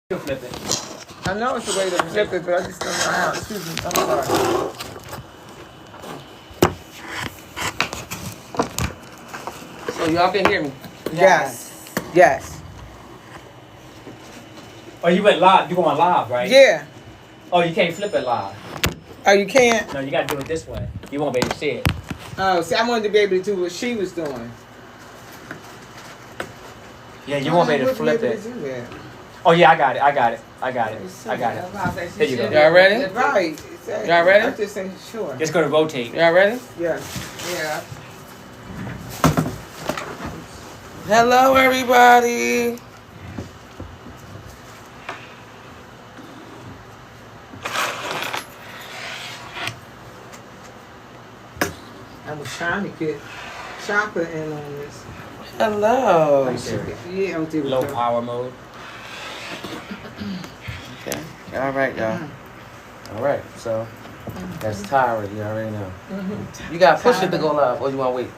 You flip it. I know it's a way to flip it, but I just don't know how. Excuse me. I'm sorry. So y'all can hear me. Yes. Yes. Oh, you went live. You going live, right? Yeah. Oh, you can't flip it live. Oh, you can't? No, you gotta do it this way. You won't be able to see it. Oh, see, I wanted to be able to do what she was doing. Yeah, you won't be able to flip it. Do that. Oh yeah, I got it. I got it. I got it. I got it. There you go. Y'all ready? Right. Y'all ready? I just ain't sure. Just go to rotate. Y'all ready? Yeah. Yeah. Hello, everybody. I was trying to get chocolate in on this. Hello. Yeah, I'll do it. Low power mode. Okay. All right, y'all. All right. So that's Tyra. You already know. You got to push it to go live, or you want to wait?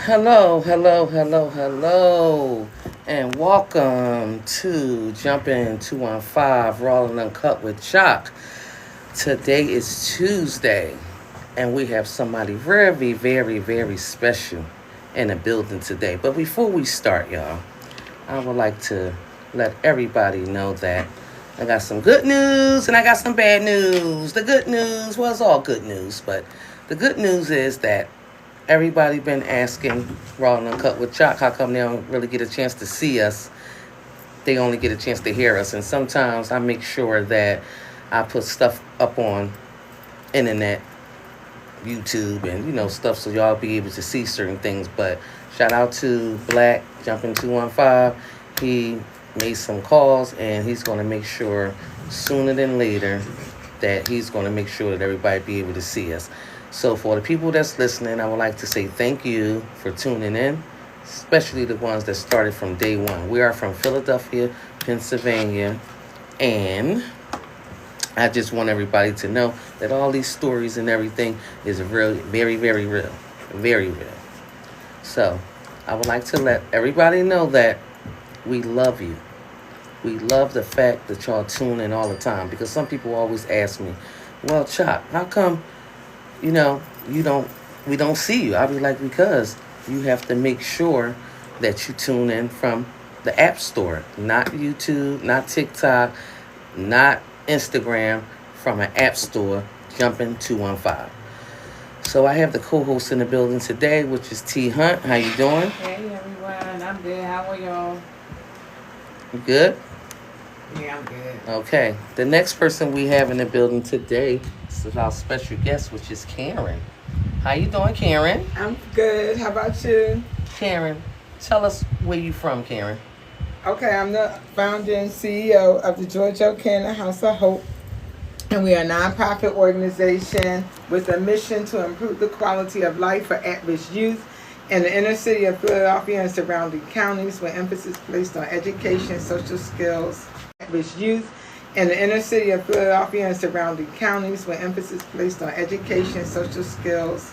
Hello, hello, hello, hello, and welcome to Jumpin' 215 Rolling Uncut with Chalk. Today is Tuesday, and we have somebody very, very, very special in the building today. But before we start, y'all, I would like to let everybody know that I got some good news and I got some bad news. The good news, well, it's all good news, but the good news is that everybody been asking Rolling Uncut with Chalk how come they don't really get a chance to see us. They only get a chance to hear us. And sometimes I make sure that I put stuff up on internet, YouTube, and stuff so y'all be able to see certain things. But shout out to Black Jumping 215. He made some calls and he's going to make sure sooner than later that he's going to make sure that everybody be able to see us. So for the people that's listening, I would like to say thank you for tuning in, especially the ones that started from day one. We are from Philadelphia, Pennsylvania, and I just want everybody to know that all these stories and everything is real, very, very real, very real. So I would like to let everybody know that we love you. We love the fact that y'all tune in all the time, because some people always ask me, well, Chop, how come we don't see you? I'll be like, because you have to make sure that you tune in from the App Store, not YouTube, not TikTok, not Instagram, from an App Store, Jumping 215. So I have the co-host in the building today, which is T Hunt. How you doing? Hey, everyone. I'm good. How are y'all? You good? Yeah, I'm good. Okay. The next person we have in the building today is our special guest, which is Karen. How you doing, Karen? I'm good. How about you? Karen, tell us where you from, Karen. Okay, I'm the founder and CEO of the George O. Cannon House of Hope. And we are a nonprofit organization with a mission to improve the quality of life for at-risk youth in the inner city of Philadelphia and surrounding counties, with emphasis placed on education, social skills. At-risk youth in the inner city of Philadelphia and surrounding counties, with emphasis placed on education, social skills.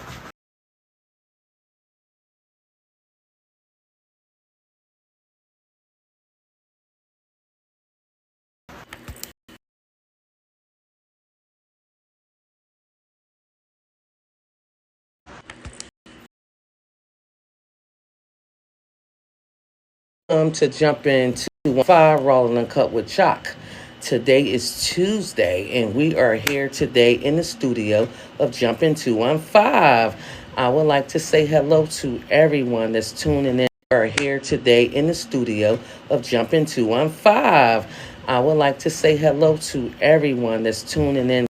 To jump into 5 Rolling Uncut with Chalk. Today is Tuesday, and we are here today in the studio of Jumping 215. I would like to say hello to everyone that's tuning in. We are here today in the studio of Jumping 215. I would like to say hello to everyone that's tuning in.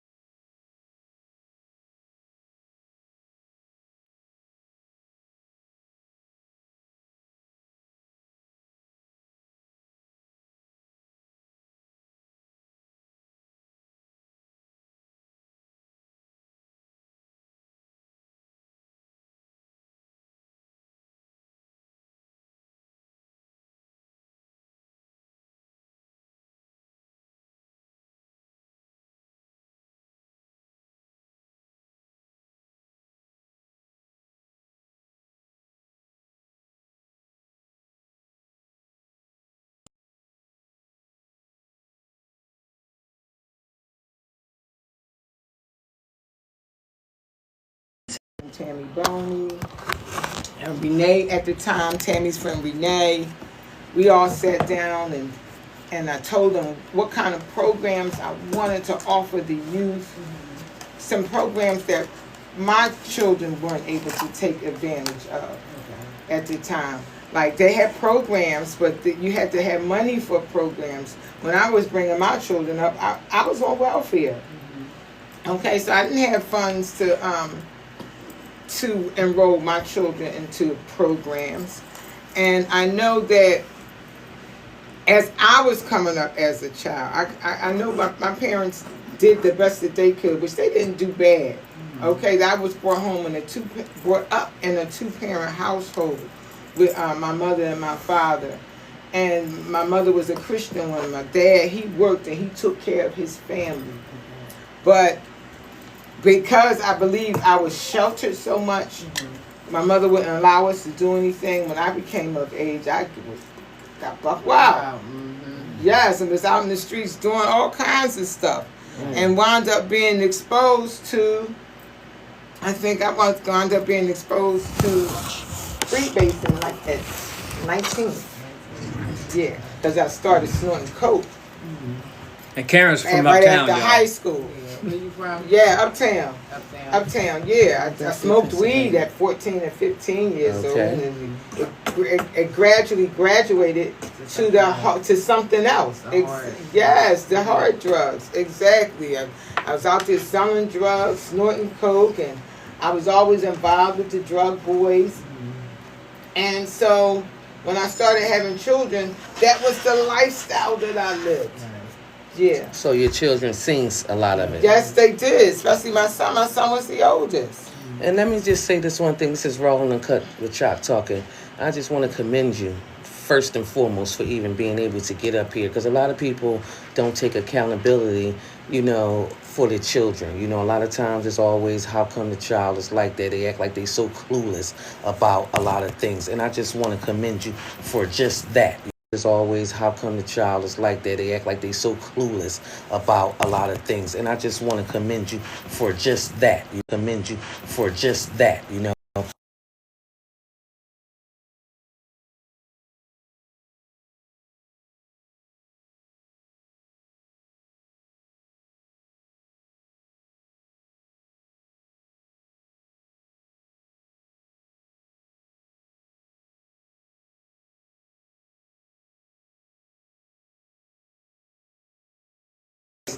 Tammy Boney, and Renee at the time, Tammy's friend Renee. We all sat down and I told them what kind of programs I wanted to offer the youth. Some programs that my children weren't able to take advantage of at the time. Like they had programs, but you had to have money for programs. When I was bringing my children up, I was on welfare. Okay, so I didn't have funds to enroll my children into programs. And I know that as I was coming up as a child, I know my parents did the best that they could, which they didn't do bad. Okay, I was brought up in a two-parent household with my mother and my father. And my mother was a Christian woman. My dad, he worked and he took care of his family. But because I believe I was sheltered so much, my mother wouldn't allow us to do anything. When I became of age, I got buck wild. Yes, and was out in the streets doing all kinds of stuff. And wound up being exposed to, I think I wound up being exposed to freebasing like at 19. Yeah, because I started snorting coke. And Karen's from right uptown, after y'all. high school. Where you from? Yeah, uptown. Uptown, yeah. I smoked weed at 14 and 15 years old, and it gradually graduated to something else. Yes, the hard drugs. Exactly. I was out there selling drugs, snorting coke, and I was always involved with the drug boys. And so when I started having children, that was the lifestyle that I lived. Yeah. So your children seen a lot of it. Yes, they did. Especially my son. My son was the oldest. And let me just say this one thing. This is Rolling Uncut with Chalk talking. I just want to commend you, first and foremost, for even being able to get up here. Because a lot of people don't take accountability, for their children. A lot of times it's always, how come the child is like that? They act like they so clueless about a lot of things. And I just want to commend you for just that. It's always, how come the child is like that? They act like they so clueless about a lot of things. And I just want to commend you for just that. Commend you for just that,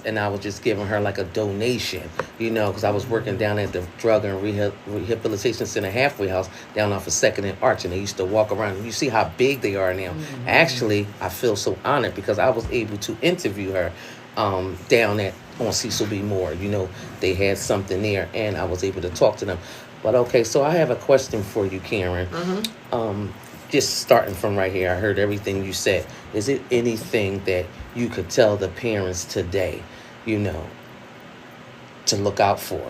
And I was just giving her like a donation, because I was working down at the Drug and Rehabilitation Center halfway house down off of 2nd and Arch, and they used to walk around. And you see how big they are now. Actually, I feel so honored because I was able to interview her down on Cecil B. Moore. They had something there, and I was able to talk to them. But okay, so I have a question for you, Karen. Just starting from right here, I heard everything you said. Is it anything that you could tell the parents today, to look out for,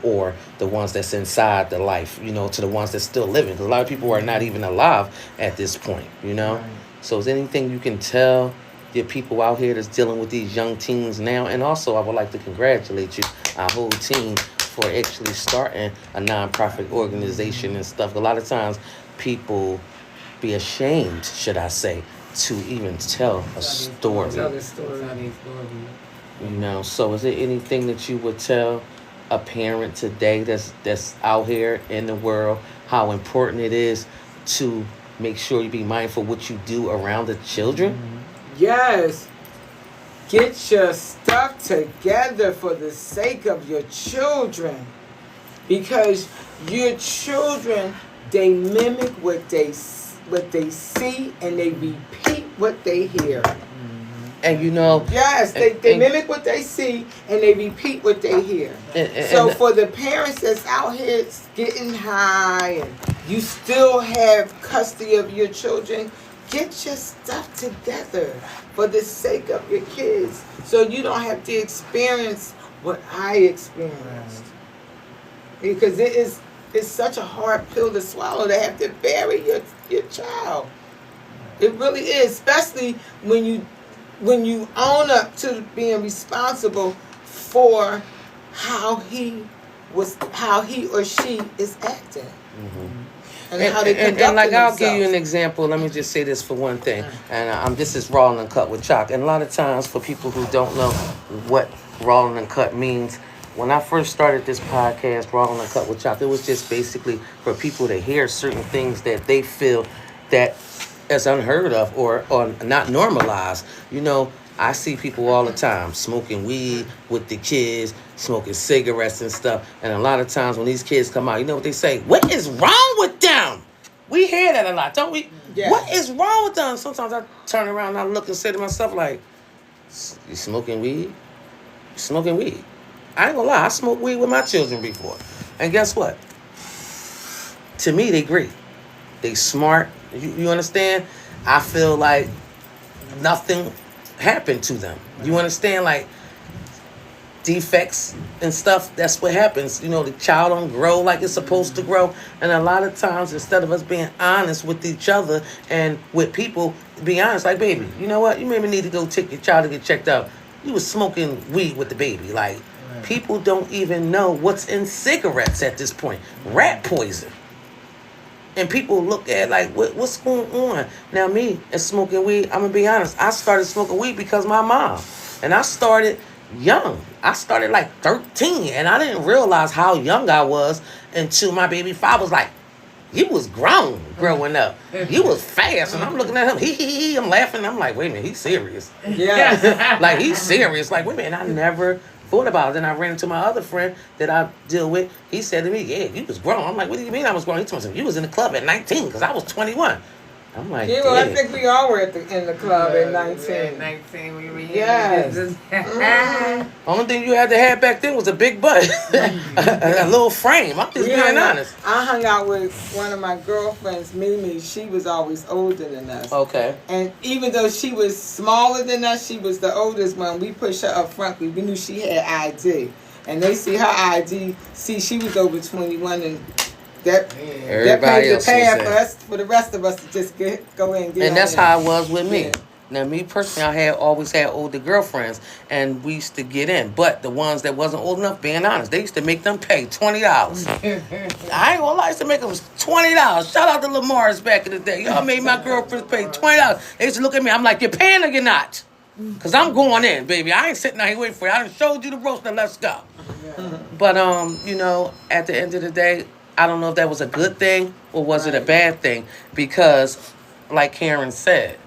or the ones that's inside the life, to the ones that's still living? Because a lot of people are not even alive at this point, Right. So is there anything you can tell the people out here that's dealing with these young teens now? And also, I would like to congratulate you, our whole team, for actually starting a nonprofit organization and stuff. A lot of times, people be ashamed, should I say, to even tell a story. Tell the story. So is there anything that you would tell a parent today that's out here in the world, how important it is to make sure you be mindful what you do around the children? Yes. Get your stuff together for the sake of your children. Because your children, they mimic what they see, and they repeat what they hear. And yes, they mimic what they see, and they repeat what they hear. So for the parents that's out here getting high and you still have custody of your children, get your stuff together for the sake of your kids, so you don't have to experience what I experienced. Because it's such a hard pill to swallow to have to bury your child. It really is, especially when you own up to being responsible for how he was how he or she is acting. And And, how they and conduct like I'll themselves. give you an example. Let me just say this for one thing, and this is Rolling and Cut with Chalk. And a lot of times, for people who don't know what Rolling and Cut means, when I first started this podcast, Rolling and Cut with Chalk, it was just basically for people to hear certain things that they feel that is unheard of or not normalized. You know, I see people all the time smoking weed with the kids, smoking cigarettes and stuff. And a lot of times when these kids come out, you know what they say? What is wrong with them? We hear that a lot, don't we? Yeah. What is wrong with them? Sometimes I turn around and I look and say to myself like, you smoking weed? You smoking weed? I ain't gonna lie, I smoked weed with my children before. And guess what? To me, they great. They smart. You understand? I feel like nothing happened to them. You understand? Like defects and stuff, that's what happens. You know, the child don't grow like it's supposed to grow. And a lot of times, instead of us being honest with each other and with people, be honest, like, baby, you know what? You maybe need to go take your child to get checked out. You was smoking weed with the baby. Like, people don't even know what's in cigarettes at this point. Rat poison. And people look at like, what's going on? Now me, as smoking weed, I'm going to be honest. I started smoking weed because of my mom. And I started young. I started like 13. And I didn't realize how young I was until my baby father was like, you was grown growing up. You was fast. And I'm looking at him. He. I'm laughing. I'm like, wait a minute. He's serious. Yeah. Like, he's serious. Like, wait a minute. I never thought about it. Then I ran into my other friend that I deal with. He said to me, yeah, you was grown. I'm like, what do you mean I was grown? He told me, you was in the club at 19 because I was 21. I'm like, Yeah, well, I think we all were in the club at 19. 19 we were here. Yes. only thing you had to have back then was a big butt. a little frame. I'm just being honest. I hung out with one of my girlfriends, Mimi. She was always older than us. Okay. And even though she was smaller than us, she was the oldest one. We pushed her up front. We knew she had ID. And they see her ID, see she was over 21, and that Everybody paved else the path was for there. us, for the rest of us to just go in and get And that's on how it was with me. Yeah. Now, me personally, I always had older girlfriends, and we used to get in. But the ones that wasn't old enough, being honest, they used to make them pay $20. I ain't gonna lie, I used to make them $20. Shout out to Lamar's back in the day. Y'all made my girlfriends pay $20. They used to look at me. I'm like, you're paying or you're not? Because I'm going in, baby. I ain't sitting out here waiting for you. I done showed you the roast, now let's go. But, you know, at the end of the day, I don't know if that was a good thing or was it a bad thing. Because, like Karen said,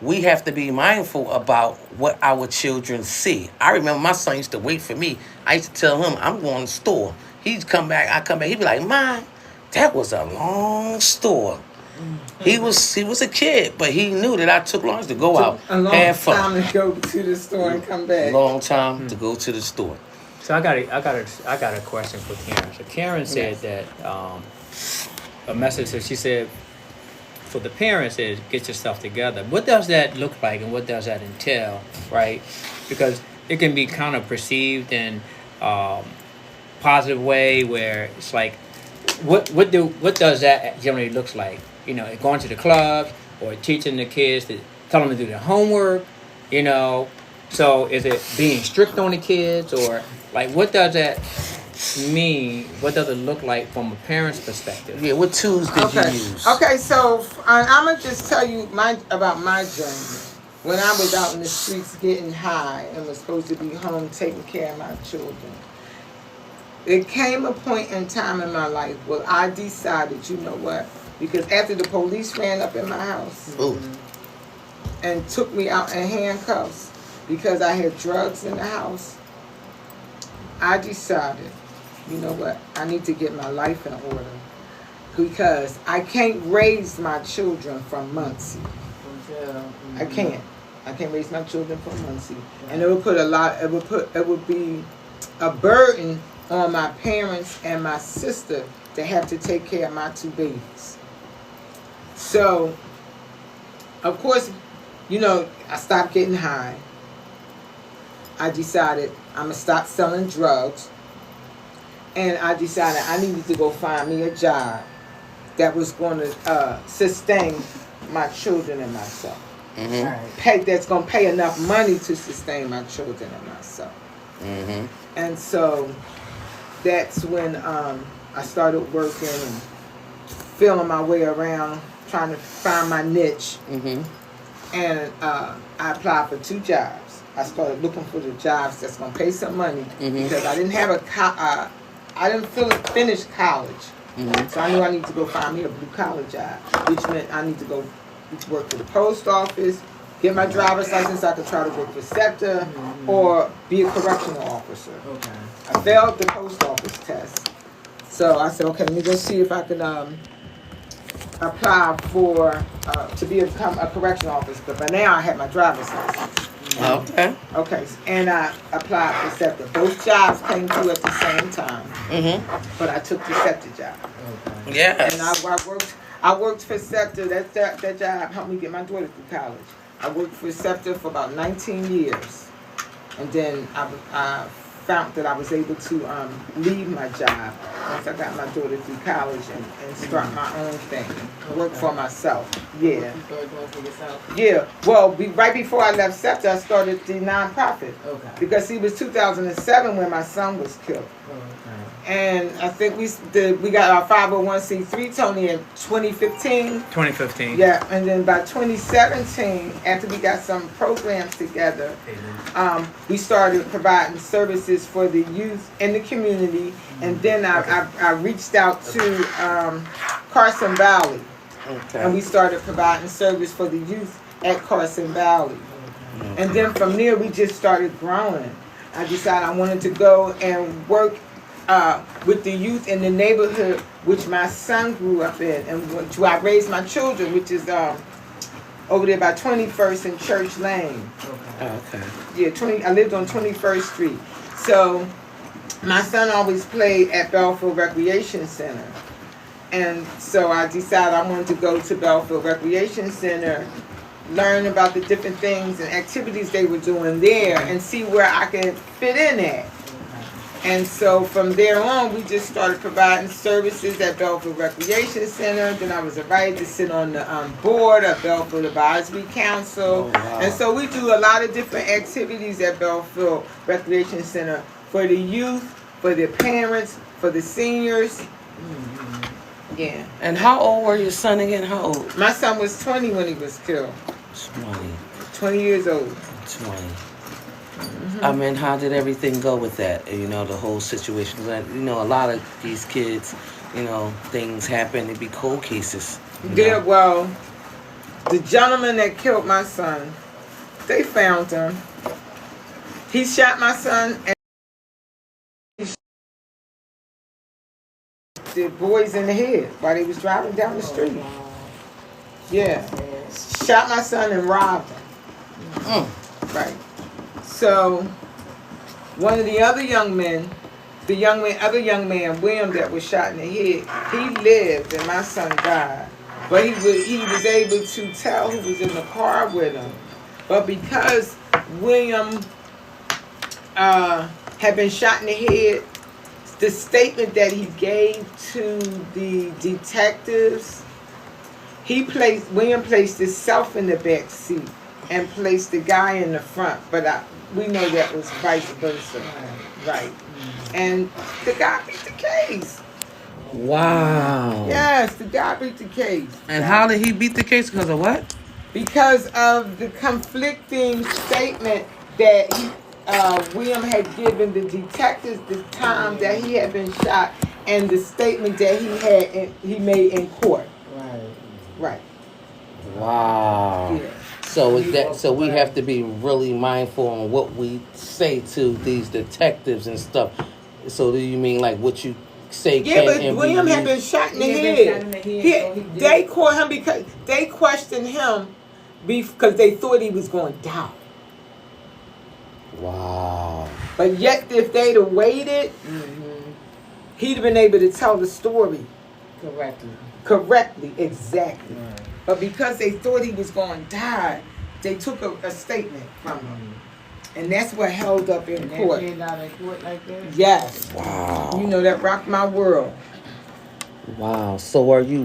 we have to be mindful about what our children see. I remember my son used to wait for me. I used to tell him, I'm going to the store. He'd come back, I come back. He'd be like, Mom, that was a long store. He was a kid, but he knew that I took long to go out, a long have fun. time to go to the store and come back. Long time to go to the store. So I got a question for Karen. So Karen said that a message that she said for the parents is get yourself together. What does that look like, and what does that entail, right? Because it can be kind of perceived in positive way where it's like, what does that generally looks like? You know, going to the clubs or teaching the kids to tell them to do their homework. You know, so is it being strict on the kids, or like what does that mean? What does it look like from a parent's perspective? Yeah, what tools did you use? Okay, so I'm gonna just tell you about my journey. When I was out in the streets getting high and was supposed to be home taking care of my children, it came a point in time in my life where I decided, you know what? Because after the police ran up in my house and took me out in handcuffs because I had drugs in the house, I decided, you know what? I need to get my life in order because I can't raise my children from Muncie. I can't. I can't raise my children from Muncie, and it would be a burden on my parents and my sister to have to take care of my two babies. So, of course, you know, I stopped getting high. I decided I'm going to stop selling drugs. And I decided I needed to go find me a job that was going to sustain my children and myself. Mm-hmm. That's going to pay enough money to sustain my children and myself. Mm-hmm. And so that's when I started working and feeling my way around, trying to find my niche. Mm-hmm. And I applied for 2 jobs. I started looking for the jobs that's gonna pay some money because I didn't have I didn't finish college, so I knew I need to go find me a blue collar job, which meant I need to go work for the post office, get my driver's license. I could try to work for SEPTA or be a correctional officer. Okay. I failed the post office test, so I said, okay, let me go see if I can apply for to become a correctional officer. But by now I had my driver's license. Okay. Okay, and I applied for SEPTA. Both jobs came through at the same time, but I took the SEPTA job. Okay. Yes. And I worked for SEPTA. That job helped me get my daughter through college. I worked for SEPTA for about 19 years, and then I found that I was able to leave my job once I got my daughter through college and start my own thing, work for myself. Yeah. You started going for yourself? Yeah. Well, right before I left SEPTA, I started the nonprofit. Okay. Because it was 2007 when my son was killed. Okay. And I think we got our 501c3, Tony, in 2015. 2015. Yeah, and then by 2017, after we got some programs together, we started providing services for the youth in the community. And then I reached out to Carson Valley, and we started providing service for the youth at Carson Valley. And then from there, we just started growing. I decided I wanted to go and work with the youth in the neighborhood which my son grew up in, and which I raised my children, which is over there by 21st and Church Lane. Okay. Yeah, I lived on 21st Street. So my son always played at Belfield Recreation Center. And so I decided I wanted to go to Belfield Recreation Center, learn about the different things and activities they were doing there, and see where I could fit in at. And so from there on, we just started providing services at Belfield Recreation Center. Then I was invited to sit on the board of Belfield Advisory Council. Oh, wow. And so we do a lot of different activities at Belfield Recreation Center for the youth, for the parents, for the seniors. Yeah. And how old were your son again? How old? My son was 20 when he was killed. 20. 20 years old. 20. I mean, how did everything go with that? You know, the whole situation. 'Cause you know, a lot of these kids, you know, things happen. It'd be cold cases. Yeah, well, the gentleman that killed my son, they found him. He shot my son and he shot the boys in the head while they was driving down the street. Yeah. Shot my son and robbed him. Right. So, one of the other young men, other young man, William, that was shot in the head, he lived and my son died. But he was able to tell who was in the car with him. But because William had been shot in the head, the statement that he gave to the detectives, William placed himself in the back seat and placed the guy in the front. But we know that was vice versa. Right. And the guy beat the case. Wow. Yes, the guy beat the case. And how did he beat the case? Because of what? Because of the conflicting statement that William had given the detectives the time that he had been shot, and the statement that he made in court. Right. Wow. Yeah. So is that? So we have to be really mindful on what we say to these detectives and stuff. So do you mean like what you say? Yeah, but William had been shot in the head. They caught him because they questioned him because they thought he was going to die. Wow. But yet, if they'd have waited, he'd have been able to tell the story correctly, exactly. But because they thought he was going to die, they took a statement from him. And that's what held up in court. Yes. Wow. You know, that rocked my world. Wow. So are you